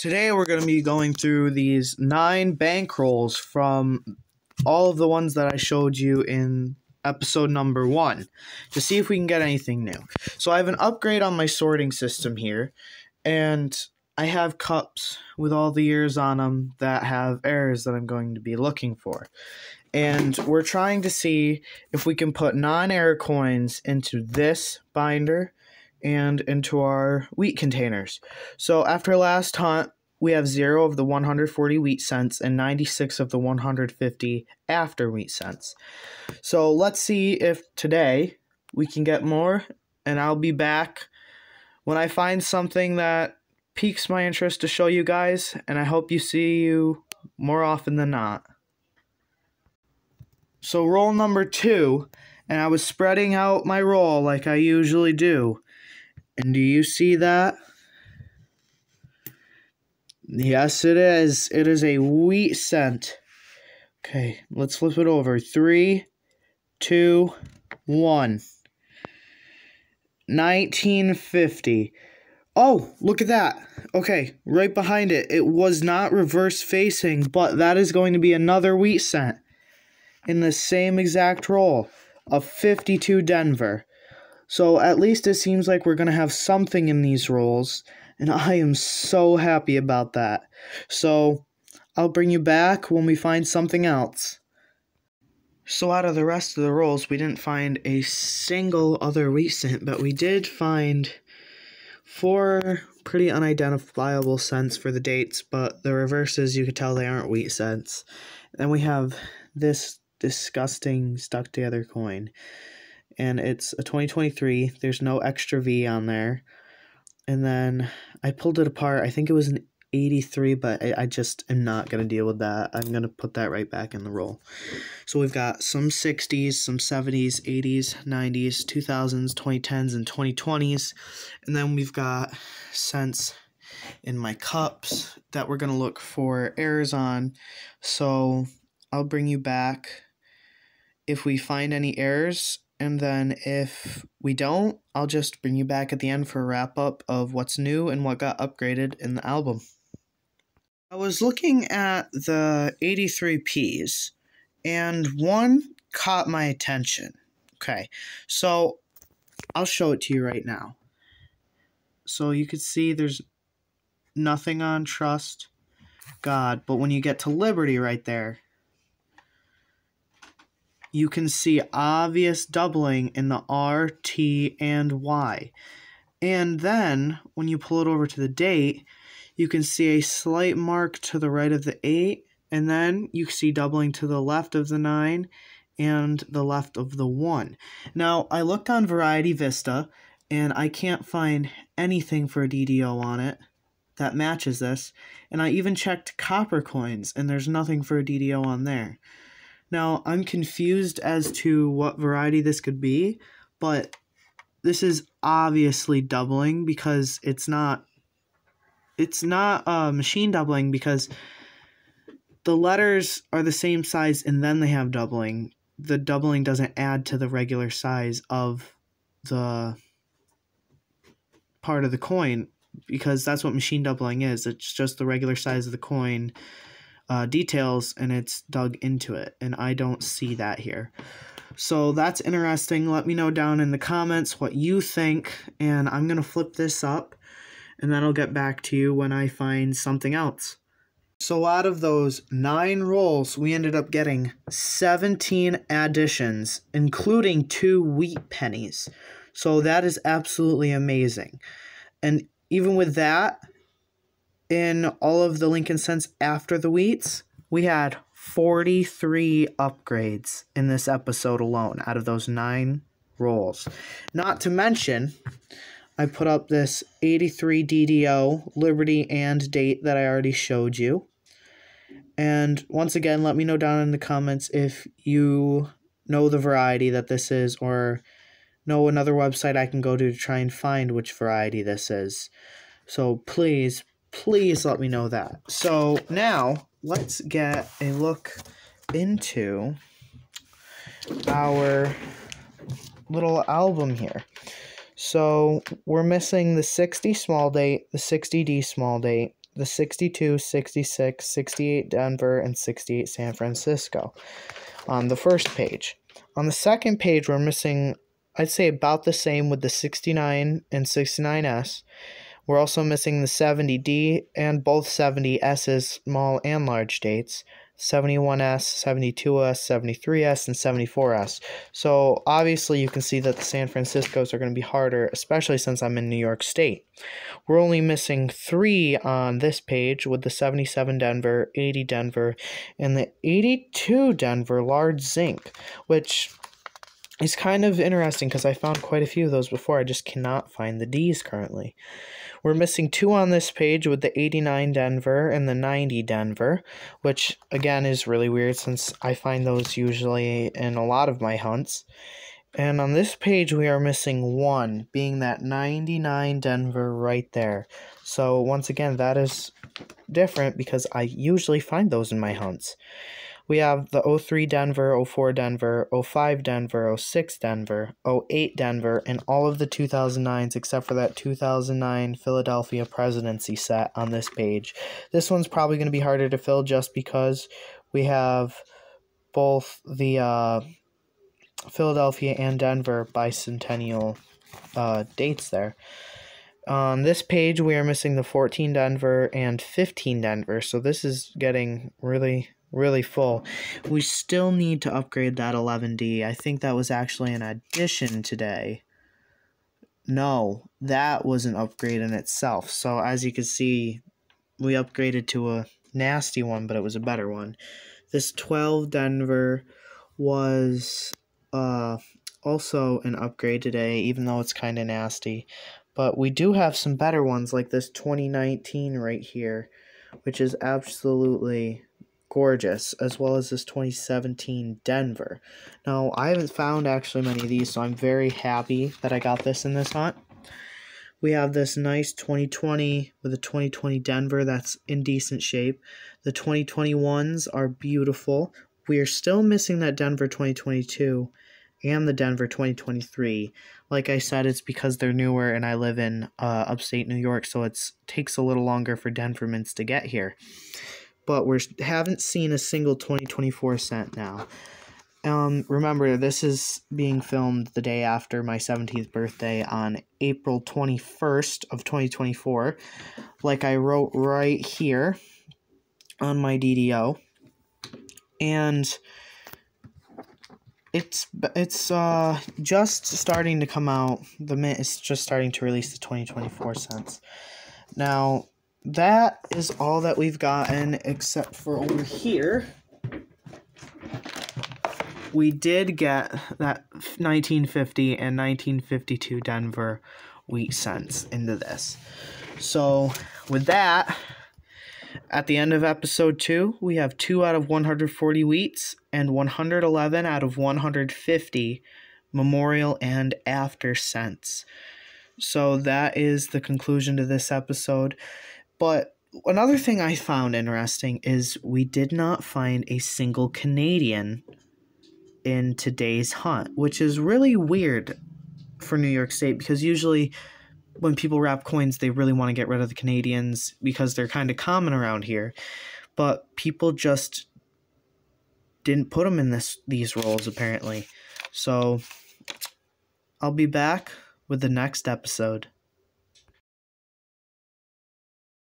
Today we're going to be going through these 9 bankrolls from all of the ones that I showed you in episode number 1 to see if we can get anything new. So I have an upgrade on my sorting system here, and I have cups with all the years on them that have errors that I'm going to be looking for. And we're trying to see if we can put non-error coins into this binder and into our wheat containers. So after last hunt, we have 0 of the 140 wheat cents and 96 of the 150 after wheat cents. So let's see if today we can get more, and I'll be back when I find something that piques my interest to show you guys, and I hope you see you more often than not. So roll number 2, and I was spreading out my roll like I usually do. And do you see that? Yes, it is. It is a wheat cent. Okay, let's flip it over. 3, 2, 1. 1950. Oh, look at that. Okay, right behind it. It was not reverse facing, but that is going to be another wheat cent in the same exact roll of 52 Denver. So at least it seems like we're going to have something in these rolls, and I am so happy about that. So I'll bring you back when we find something else. So out of the rest of the rolls, we didn't find a single other wheat cent, but we did find 4 pretty unidentifiable cents for the dates, but the reverses, you could tell they aren't wheat cents. Then we have this disgusting stuck together coin. And it's a 2023. There's no extra V on there. And then I pulled it apart. I think it was an 83, but I just am not going to deal with that. I'm going to put that right back in the roll. So we've got some 60s, some 70s, 80s, 90s, 2000s, 2010s, and 2020s. And then we've got cents in my cups that we're going to look for errors on. So I'll bring you back if we find any errors. And then if we don't, I'll just bring you back at the end for a wrap-up of what's new and what got upgraded in the album. I was looking at the 83Ps, and one caught my attention. Okay, so I'll show it to you right now. So you can see there's nothing on Trust God, but when you get to Liberty right there, you can see obvious doubling in the R, T, and Y. And then, when you pull it over to the date, you can see a slight mark to the right of the 8, and then you see doubling to the left of the 9 and the left of the 1. Now, I looked on Variety Vista, and I can't find anything for a DDO on it that matches this. And I even checked copper coins, and there's nothing for a DDO on there. Now, I'm confused as to what variety this could be, but this is obviously doubling because it's not machine doubling because the letters are the same size and then they have doubling. The doubling doesn't add to the regular size of the part of the coin because that's what machine doubling is. It's just the regular size of the coin details and it's dug into it, and I don't see that here. So that's interesting. Let me know down in the comments what you think, and I'm gonna flip this up and then I'll get back to you when I find something else. So out of those 9 rolls, we ended up getting 17 additions, including 2 wheat pennies. So that is absolutely amazing. And even with that, in all of the Lincoln cents after the wheats, we had 43 upgrades in this episode alone out of those 9 rolls. Not to mention, I put up this 83 DDO, Liberty, and date that I already showed you. And once again, let me know down in the comments if you know the variety that this is or know another website I can go to try and find which variety this is. So please let me know that. So now let's get a look into our little album here. So we're missing the 60 small date, the 60D small date, the 62, 66, 68 Denver, and 68 San Francisco on the first page. On the second page, we're missing, I'd say, about the same with the 69 and 69S. We're also missing the 70D and both 70S's, small and large dates, 71S, 72S, 73S, and 74S. So obviously you can see that the San Franciscos are going to be harder, especially since I'm in New York State. We're only missing 3 on this page with the 77 Denver, 80 Denver, and the 82 Denver large zinc, which is kind of interesting because I found quite a few of those before. I just cannot find the D's currently. We're missing 2 on this page with the 89 Denver and the 90 Denver, which again is really weird since I find those usually in a lot of my hunts. And on this page we are missing 1, being that 99 Denver right there. So once again, that is different because I usually find those in my hunts. We have the 03 Denver, 04 Denver, 05 Denver, 06 Denver, 08 Denver, and all of the 2009s except for that 2009 Philadelphia Presidency set on this page. This one's probably going to be harder to fill just because we have both the Philadelphia and Denver bicentennial dates there. On this page, we are missing the 14 Denver and 15 Denver, so this is getting really full. We still need to upgrade that 11D. I think that was actually an addition today. No, that was an upgrade in itself. So as you can see, we upgraded to a nasty one, but it was a better one. This 12 Denver was also an upgrade today, even though it's kind of nasty. But we do have some better ones like this 2019 right here, which is absolutely gorgeous, as well as this 2017 Denver. Now, I haven't found actually many of these, so I'm very happy that I got this in this hunt. We have this nice 2020 with a 2020 Denver that's in decent shape. The 2021s are beautiful. We are still missing that Denver 2022 and the Denver 2023. Like I said, it's because they're newer and I live in upstate New York, so it takes a little longer for Denver mints to get here. But we haven't seen a single 2024 scent now. Remember, this is being filmed the day after my 17th birthday on April 21st of 2024. Like I wrote right here on my DDO. And it's just starting to come out. The mint is just starting to release the 2024 scents. Now, that is all that we've gotten, except for over here. We did get that 1950 and 1952 Denver wheat scents into this. So, with that, at the end of episode 2, we have 2 out of 140 wheats and 111 out of 150 memorial and after scents. So that is the conclusion to this episode. But another thing I found interesting is we did not find a single Canadian in today's hunt, which is really weird for New York State because usually when people wrap coins, they really want to get rid of the Canadians because they're kind of common around here. But people just didn't put them in these roles, apparently. So I'll be back with the next episode.